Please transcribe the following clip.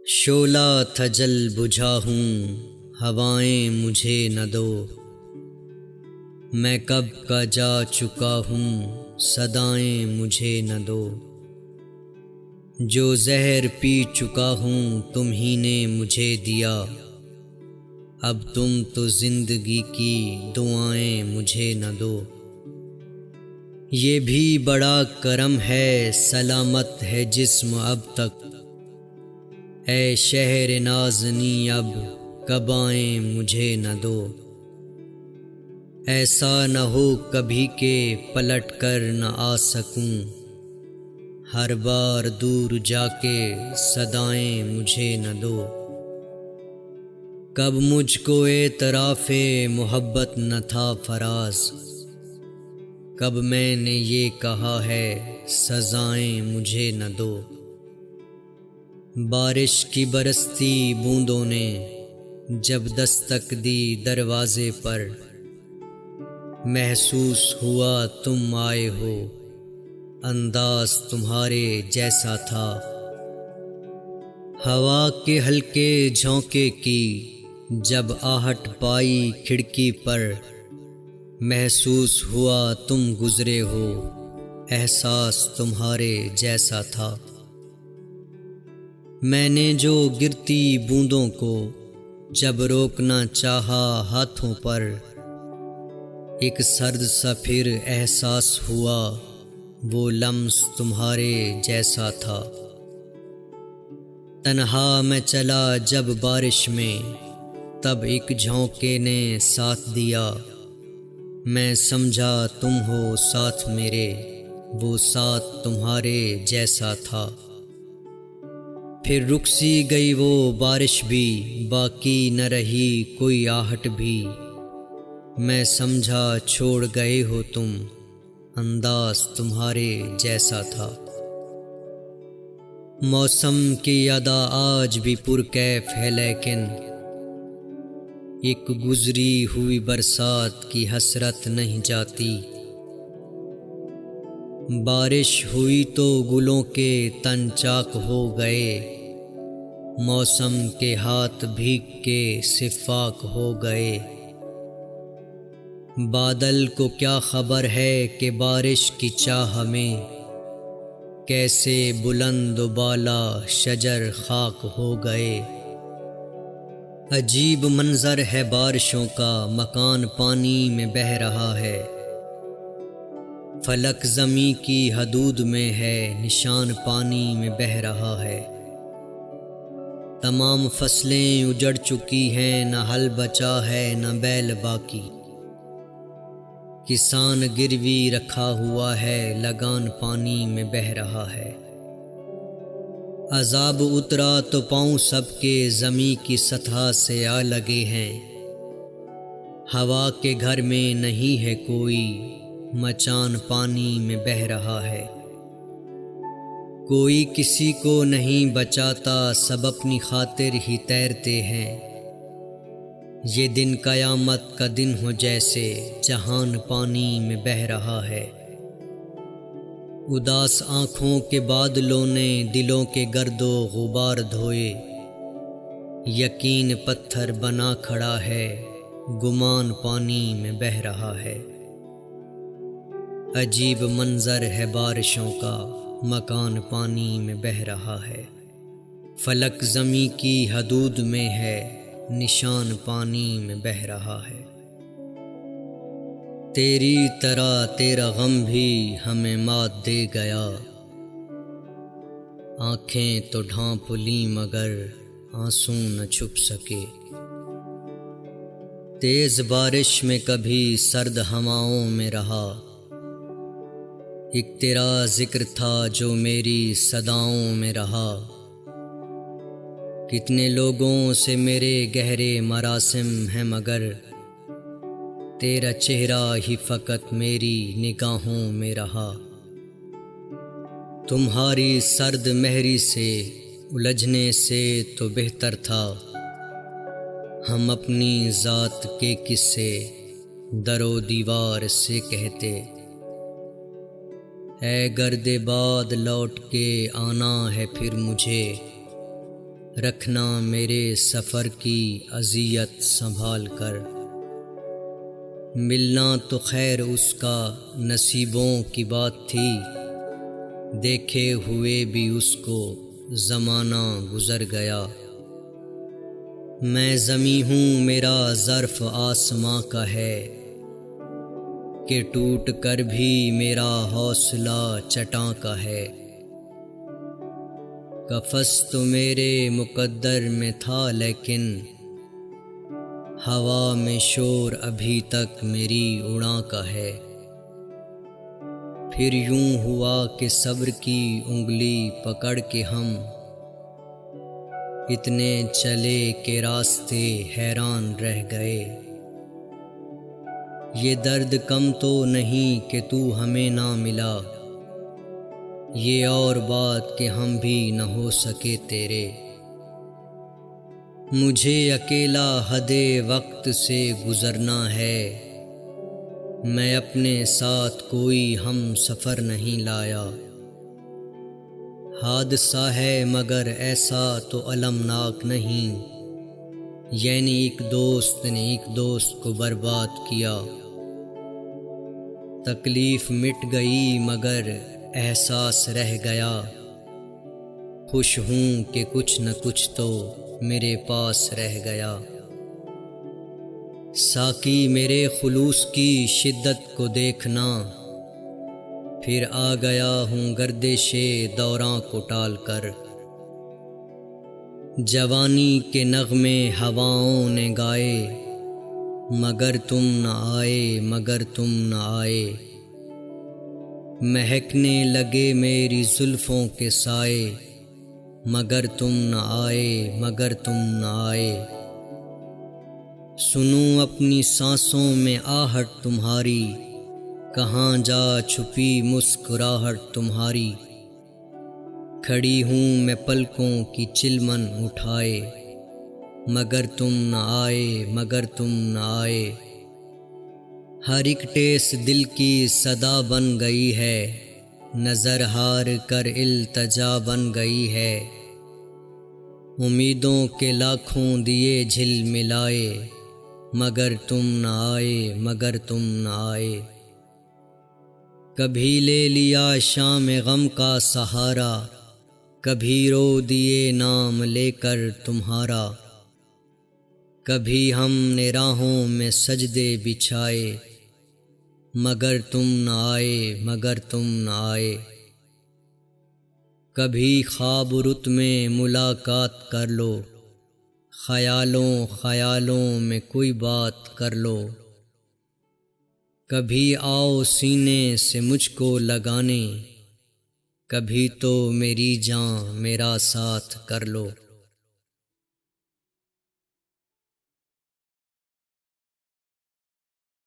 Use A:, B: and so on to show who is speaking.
A: شعلہ تھا جل بجھا ہوں، ہوائیں مجھے نہ دو، میں کب کا جا چکا ہوں، صدائیں مجھے نہ دو، جو زہر پی چکا ہوں تم ہی نے مجھے دیا، اب تم تو زندگی کی دعائیں مجھے نہ دو، یہ بھی بڑا کرم ہے سلامت ہے جسم اب تک، اے شہر نازنی اب قبائیں مجھے نہ دو، ایسا نہ ہو کبھی کہ پلٹ کر نہ آ سکوں، ہر بار دور جا کے صدائیں مجھے نہ دو، کب مجھ کو اعتراف محبت نہ تھا فراز، کب میں نے یہ کہا ہے سزائیں مجھے نہ دو، بارش کی برستی بوندوں نے جب دستک دی دروازے پر، محسوس ہوا تم آئے ہو، انداز تمہارے جیسا تھا، ہوا کے ہلکے جھونکے کی جب آہٹ پائی کھڑکی پر، محسوس ہوا تم گزرے ہو، احساس تمہارے جیسا تھا، میں نے جو گرتی بوندوں کو جب روکنا چاہا ہاتھوں پر، ایک سرد سا پھر احساس ہوا وہ لمس تمہارے جیسا تھا، تنہا میں چلا جب بارش میں تب ایک جھونکے نے ساتھ دیا، میں سمجھا تم ہو ساتھ میرے، وہ ساتھ تمہارے جیسا تھا، پھر رک سی گئی وہ بارش بھی، باقی نہ رہی کوئی آہٹ بھی، میں سمجھا چھوڑ گئے ہو تم، انداز تمہارے جیسا تھا، موسم کی ادا آج بھی پرکیف ہے لیکن ایک گزری ہوئی برسات کی حسرت نہیں جاتی، بارش ہوئی تو گلوں کے تن چاک ہو گئے، موسم کے ہاتھ بھیگ کے سفاک ہو گئے، بادل کو کیا خبر ہے کہ بارش کی چاہ میں کیسے بلند و بالا شجر خاک ہو گئے، عجیب منظر ہے بارشوں کا، مکان پانی میں بہہ رہا ہے، فلک زمیں کی حدود میں ہے، نشان پانی میں بہہ رہا ہے، تمام فصلیں اجڑ چکی ہیں، نہ ہل بچا ہے نہ بیل باقی، کسان گروی رکھا ہوا ہے، لگان پانی میں بہہ رہا ہے، عذاب اترا تو پاؤں سب کے زمیں کی سطح سے آ لگے ہیں، ہوا کے گھر میں نہیں ہے کوئی، مچان پانی میں بہہ رہا ہے، کوئی کسی کو نہیں بچاتا، سب اپنی خاطر ہی تیرتے ہیں، یہ دن قیامت کا دن ہو جیسے جہان پانی میں بہہ رہا ہے، اداس آنکھوں کے بادلوں نے دلوں کے گرد و غبار دھوئے، یقین پتھر بنا کھڑا ہے، گمان پانی میں بہہ رہا ہے، عجیب منظر ہے بارشوں کا، مکان پانی میں بہہ رہا ہے، فلک زمیں کی حدود میں ہے، نشان پانی میں بہہ رہا ہے، تیری طرح تیرا غم بھی ہمیں مات دے گیا، آنکھیں تو ڈھانپ لیں مگر آنسو نہ چھپ سکے، تیز بارش میں کبھی سرد ہواؤں میں رہا، ایک تیرا ذکر تھا جو میری صداؤں میں رہا، کتنے لوگوں سے میرے گہرے مراسم ہیں مگر تیرا چہرہ ہی فقط میری نگاہوں میں رہا، تمہاری سرد مہری سے الجھنے سے تو بہتر تھا، ہم اپنی ذات کے قصے در و دیوار سے کہتے، اے گرد باد لوٹ کے آنا ہے پھر مجھے، رکھنا میرے سفر کی اذیت سنبھال کر۔ ملنا تو خیر اس کا نصیبوں کی بات تھی، دیکھے ہوئے بھی اس کو زمانہ گزر گیا۔ میں زمیں ہوں میرا ظرف آسماں کا ہے، کہ ٹوٹ کر بھی میرا حوصلہ چٹاں کا ہے۔ قفس تو میرے مقدر میں تھا لیکن ہوا میں شور ابھی تک میری اڑاں کا ہے۔ پھر یوں ہوا کہ صبر کی انگلی پکڑ کے ہم اتنے چلے کہ راستے حیران رہ گئے۔ یہ درد کم تو نہیں کہ تو ہمیں نہ ملا، یہ اور بات کہ ہم بھی نہ ہو سکے تیرے۔ مجھے اکیلا حد وقت سے گزرنا ہے، میں اپنے ساتھ کوئی ہم سفر نہیں لایا۔ حادثہ ہے مگر ایسا تو المناک نہیں، یعنی ایک دوست نے ایک دوست کو برباد کیا۔ تکلیف مٹ گئی مگر احساس رہ گیا، خوش ہوں کہ کچھ نہ کچھ تو میرے پاس رہ گیا۔ ساقی میرے خلوص کی شدت کو دیکھنا، پھر آ گیا ہوں گردش دوراں کو ٹال کر۔ جوانی کے نغمے ہواؤں نے گائے، مگر تم نہ آئے مگر تم نہ آئے۔ مہکنے لگے میری زلفوں کے سائے، مگر تم نہ آئے مگر تم نہ آئے۔ سنوں اپنی سانسوں میں آہٹ تمہاری، کہاں جا چھپی مسکراہٹ تمہاری۔ کھڑی ہوں میں پلکوں کی چلمن اٹھائے، مگر تم نہ آئے مگر تم نہ آئے۔ ہر ایک ٹیس دل کی صدا بن گئی ہے، نظر ہار کر التجا بن گئی ہے۔ امیدوں کے لاکھوں دیے جھل ملائے، مگر تم نہ آئے مگر تم نہ آئے۔ کبھی لے لیا شام غم کا سہارا، کبھی رو دیے نام لے کر تمہارا۔ کبھی ہم نے راہوں میں سجدے بچھائے، مگر تم نہ آئے مگر تم نہ آئے۔ کبھی خواب رت میں ملاقات کر لو، خیالوں خیالوں میں کوئی بات کر لو۔ کبھی آؤ سینے سے مجھ کو لگانے، کبھی تو میری جان میرا ساتھ کر لو۔